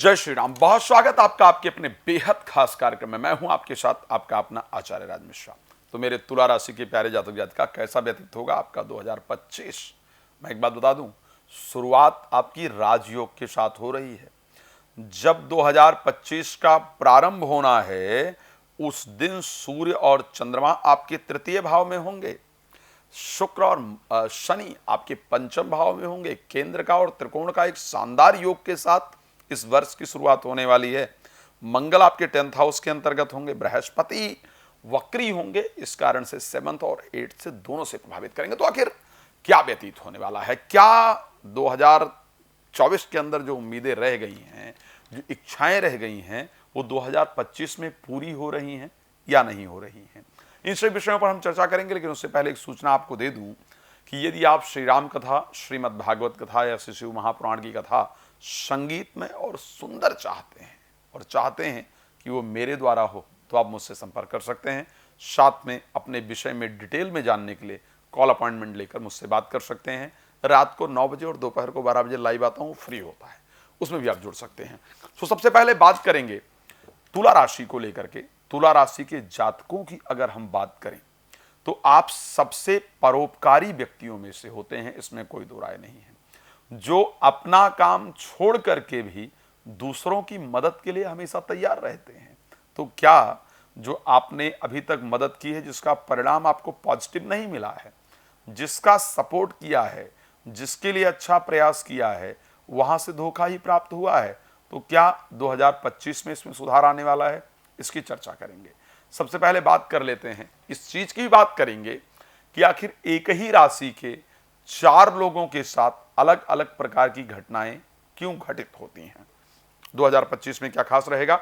जय श्री राम। बहुत स्वागत आपका आपके अपने बेहद खास कार्यक्रम में। मैं हूं आपके साथ आपका अपना आचार्य राज मिश्रा। तो मेरे तुला राशि के प्यारे जातक जातिका कैसा व्यतीत होगा आपका 2025। मैं एक बात बता दूं, शुरुआत आपकी राजयोग के साथ हो रही है। जब 2025 का प्रारंभ होना है उस दिन सूर्य और चंद्रमा आपके तृतीय भाव में होंगे, शुक्र और शनि आपके पंचम भाव में होंगे। केंद्र का और त्रिकोण का एक शानदार योग के साथ इस वर्ष की शुरुआत होने वाली है। मंगल आपके 10th हाउस के अंतर्गत होंगे, बृहस्पति वक्री होंगे, इस कारण से 7th और 8th से दोनों से प्रभावित करेंगे। तो आखिर क्या व्यतीत होने वाला है, क्या 2024 के अंदर जो उम्मीदें रह गई हैं, जो इच्छाएं रह गई हैं, वो 2025 में पूरी हो रही हैं या नहीं हो रही हैं, इन सभी विषयों पर हम चर्चा करेंगे। लेकिन उससे पहले एक सूचना आपको दे दूं कि यदि आप श्री राम कथा, श्रीमद् भागवत कथा या श्री शिव महापुराण की कथा संगीतमय और सुंदर चाहते हैं और चाहते हैं कि वो मेरे द्वारा हो, तो आप मुझसे संपर्क कर सकते हैं। साथ में अपने विषय में डिटेल में जानने के लिए कॉल अपॉइंटमेंट लेकर मुझसे बात कर सकते हैं। रात को 9 बजे और दोपहर को 12 बजे लाइव आता हूँ, फ्री होता है, उसमें भी आप जुड़ सकते हैं। तो सबसे पहले बात करेंगे तुला राशि को लेकर के। तुला राशि के जातकों की अगर हम बात करें तो आप सबसे परोपकारी व्यक्तियों में से होते हैं, इसमें कोई दो राय नहीं है, जो अपना काम छोड़ करके भी दूसरों की मदद के लिए हमेशा तैयार रहते हैं। तो क्या जो आपने अभी तक मदद की है, जिसका परिणाम आपको पॉजिटिव नहीं मिला है, जिसका सपोर्ट किया है, जिसके लिए अच्छा प्रयास किया है, वहां से धोखा ही प्राप्त हुआ है, तो क्या 2025 में इसमें सुधार आने वाला है, इसकी चर्चा करेंगे। सबसे पहले बात कर लेते हैं, इस चीज की भी बात करेंगे कि आखिर एक ही राशि के 4 लोगों के साथ अलग अलग प्रकार की घटनाएं क्यों घटित होती हैं, 2025 में क्या खास रहेगा,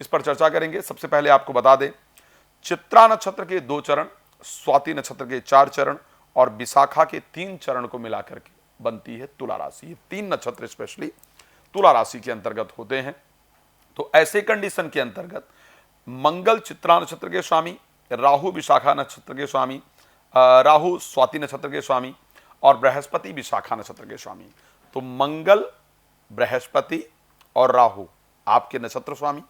इस पर चर्चा करेंगे। सबसे पहले आपको बता दें, चित्रा नक्षत्र के 2 चरण, स्वाति नक्षत्र के 4 चरण और विशाखा के 3 चरण को मिलाकर के बनती है तुला राशि। ये 3 नक्षत्र स्पेशली तुला राशि के अंतर्गत होते हैं। तो ऐसे कंडीशन के अंतर्गत मंगल चित्रा नक्षत्र के स्वामी, राहु विशाखा नक्षत्र के स्वामी, राहु स्वाति नक्षत्र के स्वामी और बृहस्पति विशाखा नक्षत्र के स्वामी। तो मंगल, बृहस्पति और राहु आपके नक्षत्र स्वामी,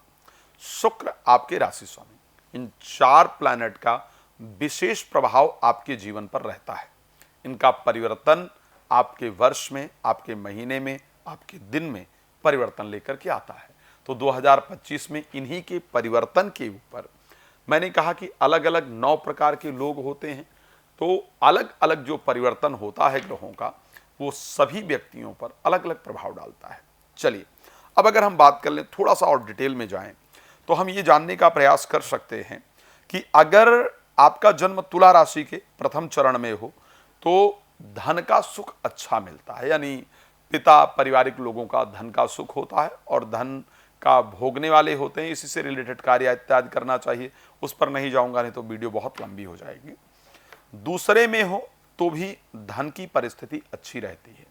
शुक्र आपके राशि स्वामी, इन 4 प्लैनेट का विशेष प्रभाव आपके जीवन पर रहता है। इनका परिवर्तन आपके वर्ष में, आपके महीने में, आपके दिन में परिवर्तन लेकर के आता है। तो 2025 में इन्हीं के परिवर्तन के ऊपर मैंने कहा कि अलग अलग 9 प्रकार के लोग होते हैं। तो अलग अलग जो परिवर्तन होता है ग्रहों का, वो सभी व्यक्तियों पर अलग अलग प्रभाव डालता है। चलिए अब अगर हम बात कर लें, थोड़ा सा और डिटेल में जाएं, तो हम ये जानने का प्रयास कर सकते हैं कि अगर आपका जन्म तुला राशि के प्रथम चरण में हो तो धन का सुख अच्छा मिलता है, यानी पिता पारिवारिक लोगों का धन का सुख होता है और धन का भोगने वाले होते हैं। इसी से रिलेटेड कार्य इत्यादि करना चाहिए, उस पर नहीं जाऊंगा, नहीं तो वीडियो बहुत लंबी हो जाएगी। दूसरे में हो तो भी धन की परिस्थिति अच्छी रहती है,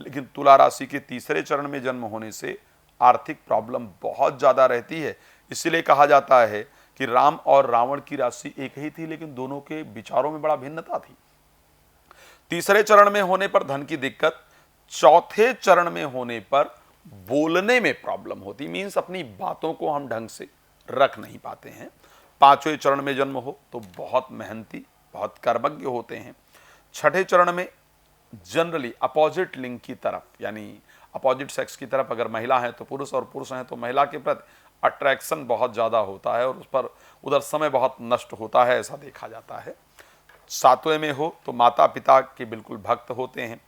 लेकिन तुला राशि के तीसरे चरण में जन्म होने से आर्थिक प्रॉब्लम बहुत ज्यादा रहती है। इसलिए कहा जाता है कि राम और रावण की राशि एक ही थी, लेकिन दोनों के विचारों में बड़ा भिन्नता थी। तीसरे चरण में होने पर धन की दिक्कत, चौथे चरण में होने पर बोलने में प्रॉब्लम होती, मीन्स अपनी बातों को हम ढंग से रख नहीं पाते हैं। पांचवें चरण में जन्म हो तो बहुत मेहनती, बहुत कर्मज्ञ होते हैं। छठे चरण में जनरली अपोजिट लिंग की तरफ, यानी अपोजिट सेक्स की तरफ, अगर महिला है तो पुरुष और पुरुष हैं तो महिला के प्रति अट्रैक्शन बहुत ज़्यादा होता है और उस पर उधर समय बहुत नष्ट होता है, ऐसा देखा जाता है। सातवें में हो तो माता पिता के बिल्कुल भक्त होते हैं।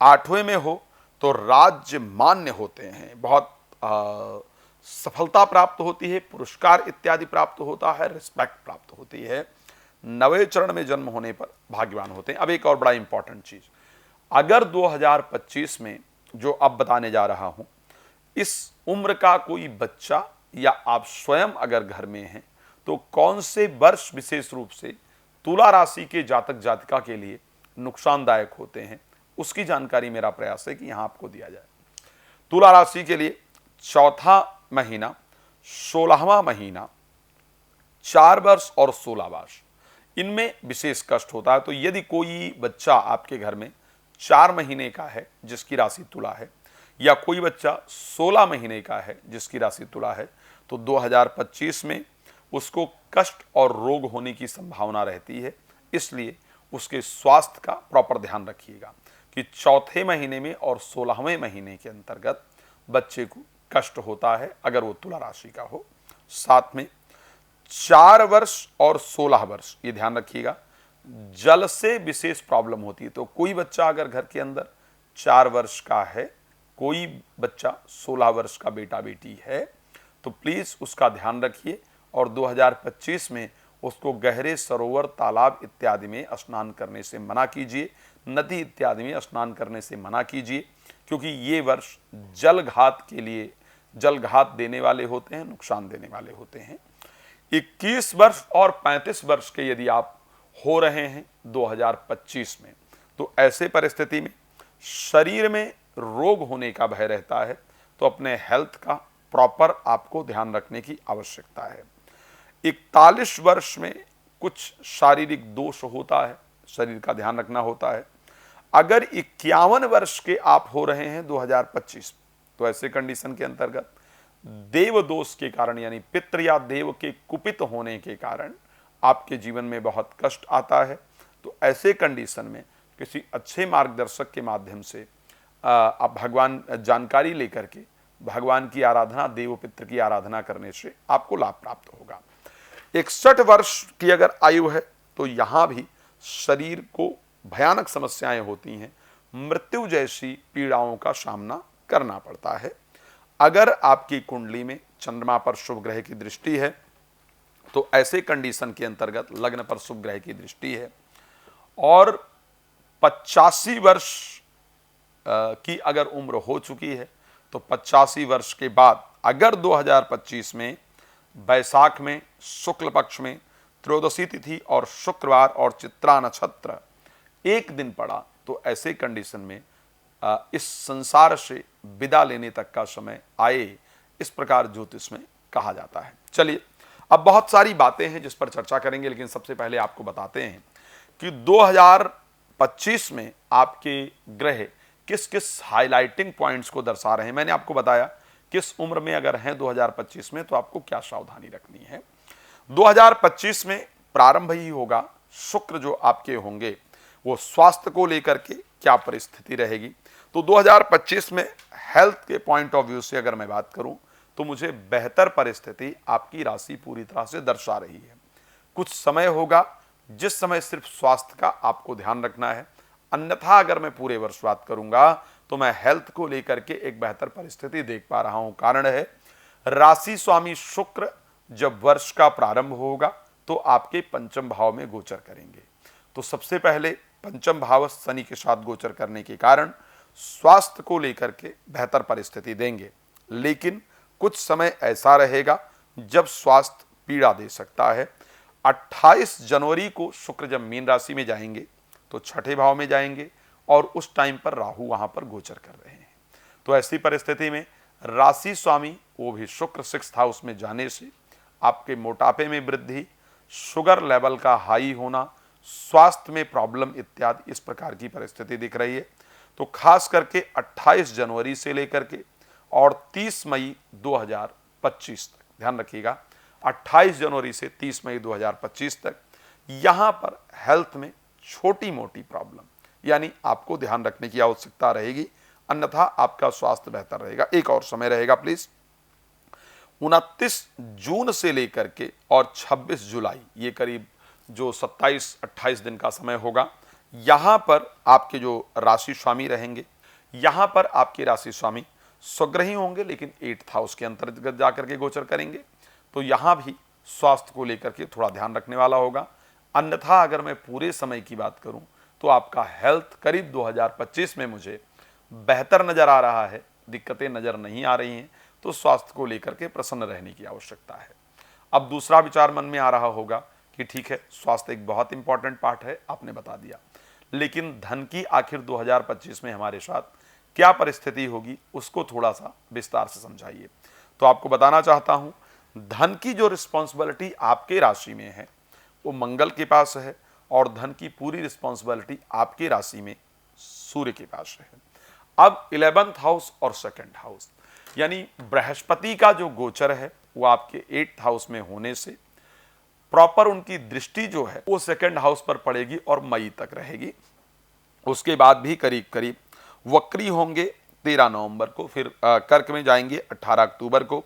आठवें में हो तो राज्य मान्य होते हैं, बहुत सफलता प्राप्त होती है, पुरस्कार इत्यादि प्राप्त होता है, रिस्पेक्ट प्राप्त होती है। नवे चरण में जन्म होने पर भाग्यवान होते हैं। अब एक और बड़ा इंपॉर्टेंट चीज, अगर 2025 में जो अब बताने जा रहा हूं, इस उम्र का कोई बच्चा या आप स्वयं अगर घर में हैं, तो कौन से वर्ष विशेष रूप से तुला राशि के जातक जातिका के लिए नुकसानदायक होते हैं, उसकी जानकारी मेरा प्रयास है कि यहां आपको दिया जाए। तुला राशि के लिए चौथा महीना, 16वां महीना, 4 वर्ष और 16 वर्ष, इनमें विशेष कष्ट होता है। तो यदि कोई बच्चा आपके घर में 4 महीने का है जिसकी राशि तुला है, या कोई बच्चा 16 महीने का है जिसकी राशि तुला है, तो 2025 में उसको कष्ट और रोग होने की संभावना रहती है। इसलिए उसके स्वास्थ्य का प्रॉपर ध्यान रखिएगा कि चौथे महीने में और 16वें महीने के अंतर्गत बच्चे को कष्ट होता है अगर वो तुला राशि का हो। साथ में 4 वर्ष और 16 वर्ष, ये ध्यान रखिएगा, जल से विशेष प्रॉब्लम होती है। तो कोई बच्चा अगर घर के अंदर 4 वर्ष का है, कोई बच्चा 16 वर्ष का बेटा बेटी है, तो प्लीज उसका ध्यान रखिए और 2025 में उसको गहरे सरोवर, तालाब इत्यादि में स्नान करने से मना कीजिए, नदी इत्यादि में स्नान करने से मना कीजिए, क्योंकि ये वर्ष जलघात के लिए, जलघात देने वाले होते हैं, नुकसान देने वाले होते हैं। 21 वर्ष और 35 वर्ष के यदि आप हो रहे हैं 2025 में, तो ऐसे परिस्थिति में शरीर में रोग होने का भय रहता है, तो अपने हेल्थ का प्रॉपर आपको ध्यान रखने की आवश्यकता है। 41 वर्ष में कुछ शारीरिक दोष होता है, शरीर का ध्यान रखना होता है। अगर 51 वर्ष के आप हो रहे हैं 2025, तो ऐसे कंडीशन के अंतर्गत देव दोष के कारण, यानी पितृ या देव के कुपित होने के कारण आपके जीवन में बहुत कष्ट आता है। तो ऐसे कंडीशन में किसी अच्छे मार्गदर्शक के माध्यम से आप भगवान जानकारी लेकर के भगवान की आराधना, देव पितृ की आराधना करने से आपको लाभ प्राप्त होगा। 61 वर्ष की अगर आयु है तो यहाँ भी शरीर को भयानक समस्याएं होती हैं, मृत्यु जैसी पीड़ाओं का सामना करना पड़ता है। अगर आपकी कुंडली में चंद्रमा पर शुभ ग्रह की दृष्टि है, तो ऐसे कंडीशन के अंतर्गत लग्न पर शुभ ग्रह की दृष्टि है और 85 वर्ष की अगर उम्र हो चुकी है, तो 85 वर्ष के बाद अगर 2025 में बैसाख में शुक्ल पक्ष में त्रयोदशी तिथि और शुक्रवार और चित्रा नक्षत्र एक दिन पड़ा, तो ऐसे कंडीशन में इस संसार से विदा लेने तक का समय आए, इस प्रकार ज्योतिष में कहा जाता है। चलिए, अब बहुत सारी बातें हैं जिस पर चर्चा करेंगे, लेकिन सबसे पहले आपको बताते हैं कि 2025 में आपके ग्रह किस किस हाइलाइटिंग पॉइंट्स को दर्शा रहे हैं। मैंने आपको बताया किस उम्र में अगर हैं 2025 में तो आपको क्या सावधानी रखनी है। 2025 में प्रारंभ ही होगा, शुक्र जो आपके होंगे वो स्वास्थ्य को लेकर के क्या परिस्थिति रहेगी। तो 2025 में हेल्थ के पॉइंट ऑफ व्यू से अगर मैं बात करूं तो मुझे बेहतर परिस्थिति आपकी राशि पूरी तरह से दर्शा रही है। कुछ समय होगा जिस समय सिर्फ स्वास्थ्य का आपको ध्यान रखना है, अन्यथा अगर मैं पूरे वर्ष बात करूंगा तो मैं हेल्थ को लेकर के एक बेहतर परिस्थिति देख पा रहा हूं। कारण है राशि स्वामी शुक्र जब वर्ष का प्रारंभ होगा तो आपके पंचम भाव में गोचर करेंगे। तो सबसे पहले पंचम भाव शनि के साथ गोचर करने के कारण स्वास्थ्य को लेकर के बेहतर परिस्थिति देंगे, लेकिन कुछ समय ऐसा रहेगा जब स्वास्थ्य पीड़ा दे सकता है। 28 जनवरी को शुक्र जब मीन राशि में जाएंगे तो छठे भाव में जाएंगे और उस टाइम पर राहु वहां पर गोचर कर रहे हैं। तो ऐसी परिस्थिति में राशि स्वामी वो भी शुक्र 6th हाउस में जाने से आपके मोटापे में वृद्धि, शुगर लेवल का हाई होना, स्वास्थ्य में प्रॉब्लम इत्यादि इस प्रकार की परिस्थिति दिख रही है। तो खास करके 28 जनवरी से लेकर के और 30 मई 2025 तक ध्यान रखिएगा, 28 जनवरी से 30 मई 2025 तक यहाँ पर हेल्थ में छोटी मोटी प्रॉब्लम यानी आपको ध्यान रखने की आवश्यकता रहेगी, अन्यथा आपका स्वास्थ्य बेहतर रहेगा। एक और समय रहेगा प्लीज, 29 जून से लेकर के और 26 जुलाई, ये करीब जो 27-28 दिन का समय होगा। यहाँ पर आपके जो राशि स्वामी रहेंगे, यहाँ पर आपके राशि स्वामी स्वग्रही होंगे लेकिन 8th हाउस के अंतर्गत जाकर के गोचर करेंगे। तो यहाँ भी स्वास्थ्य को लेकर के थोड़ा ध्यान रखने वाला होगा। अन्यथा अगर मैं पूरे समय की बात करूं तो आपका हेल्थ करीब 2025 में मुझे बेहतर नजर आ रहा है, दिक्कतें नजर नहीं आ रही हैं। तो स्वास्थ्य को लेकर के प्रसन्न रहने की आवश्यकता है। अब दूसरा विचार मन में आ रहा होगा कि ठीक है, स्वास्थ्य एक बहुत इंपॉर्टेंट पार्ट है, आपने बता दिया, लेकिन धन की आखिर 2025 में हमारे साथ क्या परिस्थिति होगी उसको थोड़ा सा विस्तार से समझाइए। तो आपको बताना चाहता हूं, धन की जो रिस्पॉन्सिबिलिटी आपके राशि में है वो मंगल के पास है और धन की पूरी रिस्पॉन्सिबिलिटी आपके राशि में सूर्य के पास है। अब 11th हाउस और 2nd हाउस, यानी बृहस्पति का जो गोचर है वो आपके 8th हाउस में होने से प्रॉपर उनकी दृष्टि जो है वो 2nd हाउस पर पड़ेगी और मई तक रहेगी। उसके बाद भी करीब करीब वक्री होंगे 13 नवंबर को, फिर कर्क में जाएंगे 18 अक्टूबर को,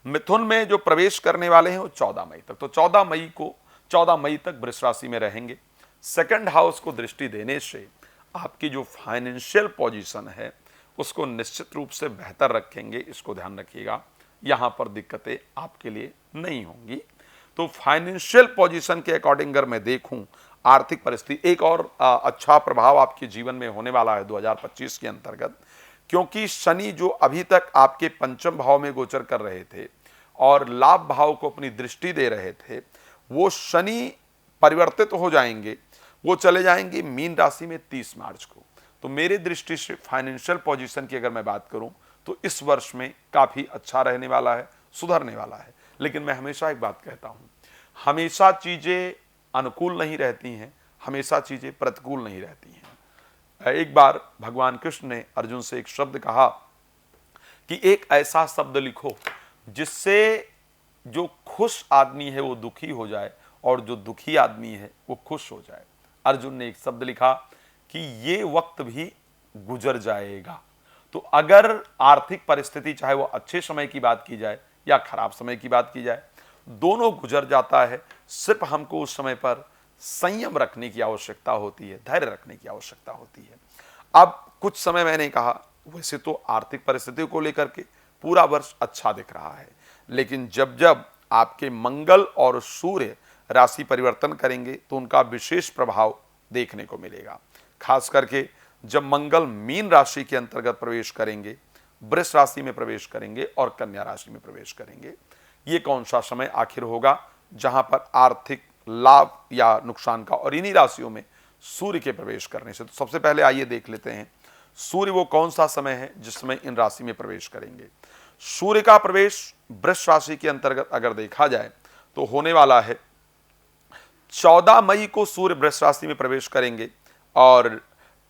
मिथुन में जो प्रवेश करने वाले हैं वो 14 मई तक। तो 14 मई तक वृष राशि में रहेंगे। 2nd हाउस को दृष्टि देने से आपकी जो फाइनेंशियल पोजीशन है उसको निश्चित रूप से बेहतर रखेंगे, इसको ध्यान रखिएगा। यहाँ पर दिक्कतें आपके लिए नहीं होंगी। तो फाइनेंशियल पोजीशन के अकॉर्डिंग अगर मैं देखूं, आर्थिक परिस्थिति, एक और अच्छा प्रभाव आपके जीवन में होने वाला है 2025 के अंतर्गत, क्योंकि शनि जो अभी तक आपके पंचम भाव में गोचर कर रहे थे और लाभ भाव को अपनी दृष्टि दे रहे थे, वो शनि परिवर्तित हो जाएंगे, वो चले जाएंगे मीन राशि में 30 मार्च को। तो मेरे दृष्टि से फाइनेंशियल पोजीशन की अगर मैं बात करूं तो इस वर्ष में काफ़ी अच्छा रहने वाला है, सुधरने वाला है। लेकिन मैं हमेशा एक बात कहता हूं, हमेशा चीज़ें अनुकूल नहीं रहती हैं, हमेशा चीज़ें प्रतिकूल नहीं रहती हैं। एक बार भगवान कृष्ण ने अर्जुन से एक शब्द कहा कि एक ऐसा शब्द लिखो जिससे जो खुश आदमी है वो दुखी हो जाए और जो दुखी आदमी है वो खुश हो जाए। अर्जुन ने एक शब्द लिखा कि ये वक्त भी गुजर जाएगा। तो अगर आर्थिक परिस्थिति, चाहे वो अच्छे समय की बात की जाए या खराब समय की बात की जाए, दोनों गुजर जाता है। सिर्फ हमको उस समय पर संयम रखने की आवश्यकता होती है, धैर्य रखने की आवश्यकता होती है। अब कुछ समय मैंने कहा, वैसे तो आर्थिक परिस्थिति को लेकर के पूरा वर्ष अच्छा दिख रहा है, लेकिन जब जब आपके मंगल और सूर्य राशि परिवर्तन करेंगे तो उनका विशेष प्रभाव देखने को मिलेगा। खास करके जब मंगल मीन राशि के अंतर्गत प्रवेश करेंगे, वृष राशि में प्रवेश करेंगे और कन्या राशि में प्रवेश करेंगे, ये कौन सा समय आखिर होगा जहां पर आर्थिक लाभ या नुकसान का, और इन्हीं राशियों में सूर्य के प्रवेश करने से। तो सबसे पहले आइए देख लेते हैं सूर्य वो कौन सा समय है जिस समय इन राशि में प्रवेश करेंगे। सूर्य का प्रवेश वृष राशि के अंतर्गत अगर देखा जाए तो होने वाला है 14 मई को सूर्य वृष राशि में प्रवेश करेंगे और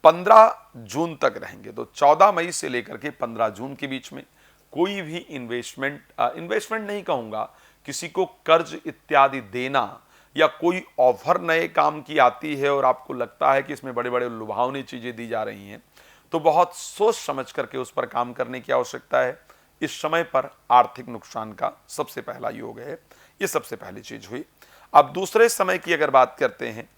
15 जून तक रहेंगे। तो 14 मई से लेकर के 15 जून के बीच में कोई भी इन्वेस्टमेंट नहीं कहूंगा, किसी को कर्ज इत्यादि देना या कोई ऑफर नए काम की आती है और आपको लगता है कि इसमें बड़े बड़े लुभावनी चीजें दी जा रही हैं, तो बहुत सोच समझ करके उस पर काम करने की आवश्यकता है। इस समय पर आर्थिक नुकसान का सबसे पहला योग है, ये सबसे पहली चीज हुई। अब दूसरे समय की अगर बात करते हैं,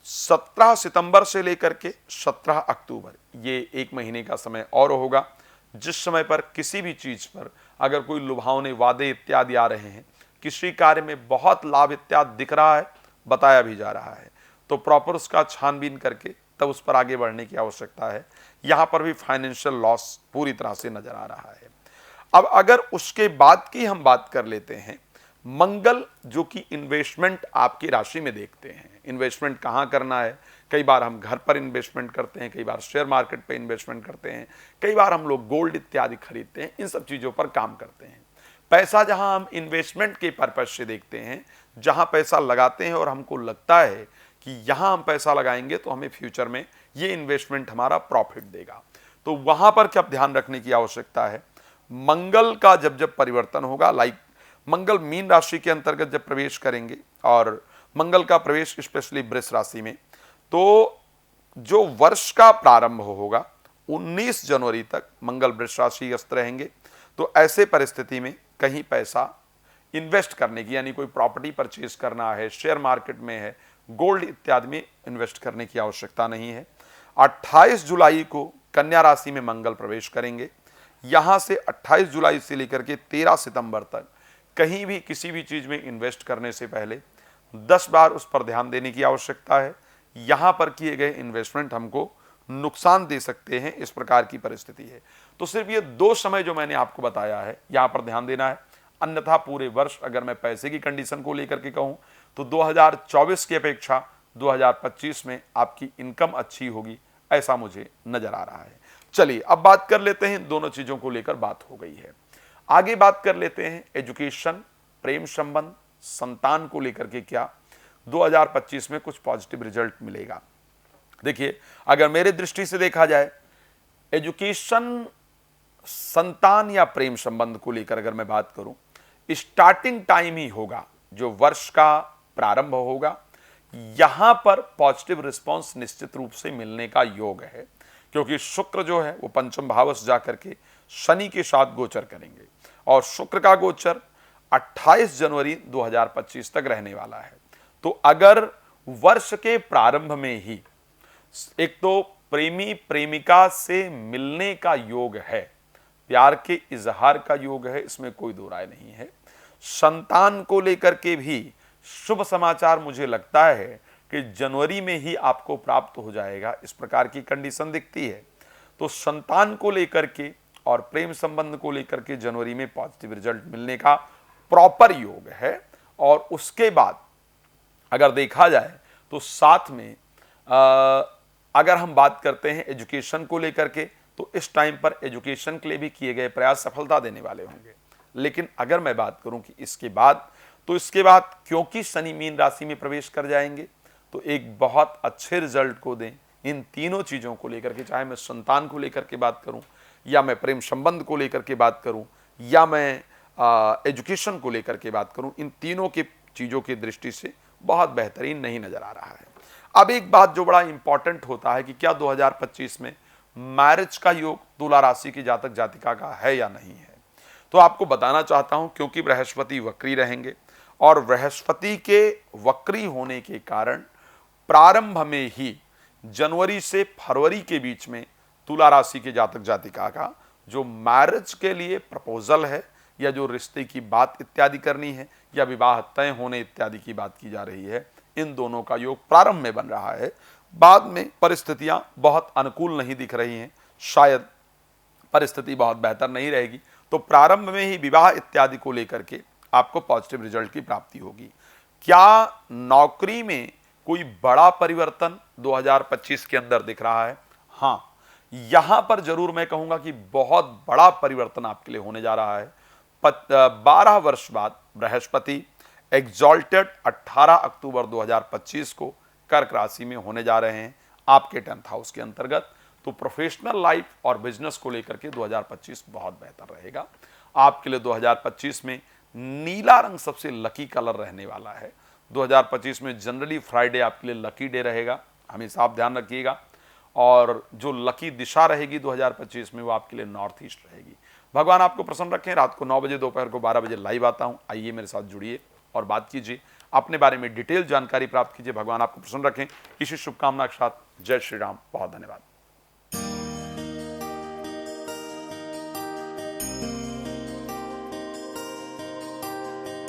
17 सितंबर से लेकर के 17 अक्टूबर, ये एक महीने का समय और होगा, जिस समय पर किसी भी चीज पर अगर कोई लुभावने वादे इत्यादि आ रहे हैं, किसी कार्य में बहुत लाभ इत्यादि दिख रहा है, बताया भी जा रहा है, तो प्रॉपर उसका छानबीन करके तब उस पर आगे बढ़ने की आवश्यकता है। यहां पर भी फाइनेंशियल लॉस पूरी तरह से नजर आ रहा है। अब अगर उसके बाद की हम बात कर लेते हैं, मंगल जो कि इन्वेस्टमेंट आपकी राशि में देखते हैं, इन्वेस्टमेंट कहाँ करना है, कई बार हम घर पर इन्वेस्टमेंट करते हैं, कई बार शेयर मार्केट पे इन्वेस्टमेंट करते हैं, कई बार हम लोग गोल्ड इत्यादि खरीदते हैं, इन सब चीज़ों पर काम करते हैं। पैसा जहां हम इन्वेस्टमेंट के पर्पज से देखते हैं, जहां पैसा लगाते हैं और हमको लगता है कि यहां हम पैसा लगाएंगे तो हमें फ्यूचर में ये इन्वेस्टमेंट हमारा प्रॉफिट देगा, तो वहां पर क्या ध्यान रखने की आवश्यकता है, मंगल का जब जब परिवर्तन होगा, लाइक मंगल मीन राशि के अंतर्गत जब प्रवेश करेंगे और मंगल का प्रवेश स्पेशली वृष राशि में, तो जो वर्ष का प्रारंभ होगा 19 जनवरी तक मंगल वृष राशिग्रस्त रहेंगे। तो ऐसे परिस्थिति में कहीं पैसा इन्वेस्ट करने की, यानी कोई प्रॉपर्टी परचेज करना है, शेयर मार्केट में है, गोल्ड इत्यादि में इन्वेस्ट करने की आवश्यकता नहीं है। 28 जुलाई को कन्या राशि में मंगल प्रवेश करेंगे। यहां से 28 जुलाई से लेकर के 13 सितंबर तक कहीं भी किसी भी चीज में इन्वेस्ट करने से पहले 10 बार उस पर ध्यान देने की आवश्यकता है। यहां पर किए गए इन्वेस्टमेंट हमको नुकसान दे सकते हैं, इस प्रकार की परिस्थिति है। तो सिर्फ ये 2 समय जो मैंने आपको बताया है यहां पर ध्यान देना है। अन्यथा पूरे वर्ष अगर मैं पैसे की कंडीशन को लेकर के कहूं तो 2024 की अपेक्षा 2025 में आपकी इनकम अच्छी होगी, ऐसा मुझे नजर आ रहा है। चलिए अब बात कर लेते हैं, दोनों चीजों को लेकर बात हो गई है, आगे बात कर लेते हैं एजुकेशन, प्रेम संबंध, संतान को लेकर के क्या 2025 में कुछ पॉजिटिव रिजल्ट मिलेगा। देखिए अगर मेरे दृष्टि से देखा जाए, एजुकेशन, संतान या प्रेम संबंध को लेकर अगर मैं बात करूं, स्टार्टिंग टाइम ही होगा जो वर्ष का प्रारंभ होगा, यहां पर पॉजिटिव रिस्पांस निश्चित रूप से मिलने का योग है, क्योंकि शुक्र जो है वो पंचम भावस जाकर के शनि के साथ गोचर करेंगे और शुक्र का गोचर 28 जनवरी 2025 तक रहने वाला है। तो अगर वर्ष के प्रारंभ में ही एक तो प्रेमी प्रेमिका से मिलने का योग है, प्यार के इजहार का योग है, इसमें कोई दो राय नहीं है। संतान को लेकर के भी शुभ समाचार मुझे लगता है कि जनवरी में ही आपको प्राप्त हो जाएगा, इस प्रकार की कंडीशन दिखती है। तो संतान को लेकर के और प्रेम संबंध को लेकर के जनवरी में पॉजिटिव रिजल्ट मिलने का प्रॉपर योग है। और उसके बाद अगर देखा जाए तो साथ में अगर हम बात करते हैं एजुकेशन को लेकर के, तो इस टाइम पर एजुकेशन के लिए भी किए गए प्रयास सफलता देने वाले होंगे। लेकिन अगर मैं बात करूं कि इसके बाद, तो इसके बाद क्योंकि शनि मीन राशि में प्रवेश कर जाएंगे तो एक बहुत अच्छे रिजल्ट को दें इन तीनों चीज़ों को लेकर के, चाहे मैं संतान को लेकर के बात करूं या मैं प्रेम संबंध को लेकर के बात करूं या मैं एजुकेशन को लेकर के बात करूं, इन तीनों की चीज़ों की दृष्टि से बहुत बेहतरीन नहीं नजर आ रहा है। अब एक बात जो बड़ा इंपॉर्टेंट होता है कि क्या 2025 में मैरिज का योग तुला राशि की जातक जातिका का है या नहीं है, तो आपको बताना चाहता हूं क्योंकि बृहस्पति वक्री रहेंगे और बृहस्पति के वक्री होने के कारण प्रारंभ में ही जनवरी से फरवरी के बीच में तुला राशि के जातक जातिका का जो मैरिज के लिए प्रपोजल है या जो रिश्ते की बात इत्यादि करनी है या विवाह तय होने इत्यादि की बात की जा रही है, इन दोनों का योग प्रारंभ में बन रहा है। बाद में परिस्थितियां बहुत अनुकूल नहीं दिख रही हैं, शायद परिस्थिति बहुत बेहतर नहीं रहेगी, तो प्रारंभ में ही विवाह इत्यादि को लेकर के आपको पॉजिटिव रिजल्ट की प्राप्ति होगी। क्या नौकरी में कोई बड़ा परिवर्तन 2025 के अंदर दिख रहा है? हाँ, यहां पर जरूर मैं कहूंगा कि बहुत बड़ा परिवर्तन आपके लिए होने जा रहा है। 12 वर्ष बाद बृहस्पति एग्जॉल्टेड 18 अक्टूबर 2025 को कर्क राशि में होने जा रहे हैं आपके 10th हाउस के अंतर्गत। तो प्रोफेशनल लाइफ और बिजनेस को लेकर के 2025 बहुत बेहतर रहेगा आपके लिए। 2025 में नीला रंग सबसे लकी कलर रहने वाला है। 2025 में जनरली फ्राइडे आपके लिए लकी डे रहेगा, हमेशा आप ध्यान रखिएगा। और जो लकी दिशा रहेगी 2025 में वो आपके लिए नॉर्थ ईस्ट रहेगी। भगवान आपको प्रसन्न रखें। रात को 9 बजे, दोपहर को 12 बजे लाइव आता हूं, आइए मेरे साथ जुड़िए और बात कीजिए, अपने बारे में डिटेल जानकारी प्राप्त कीजिए। भगवान आपको प्रसन्न रखें। इसी शुभकामना के साथ जय श्री राम। बहुत धन्यवाद।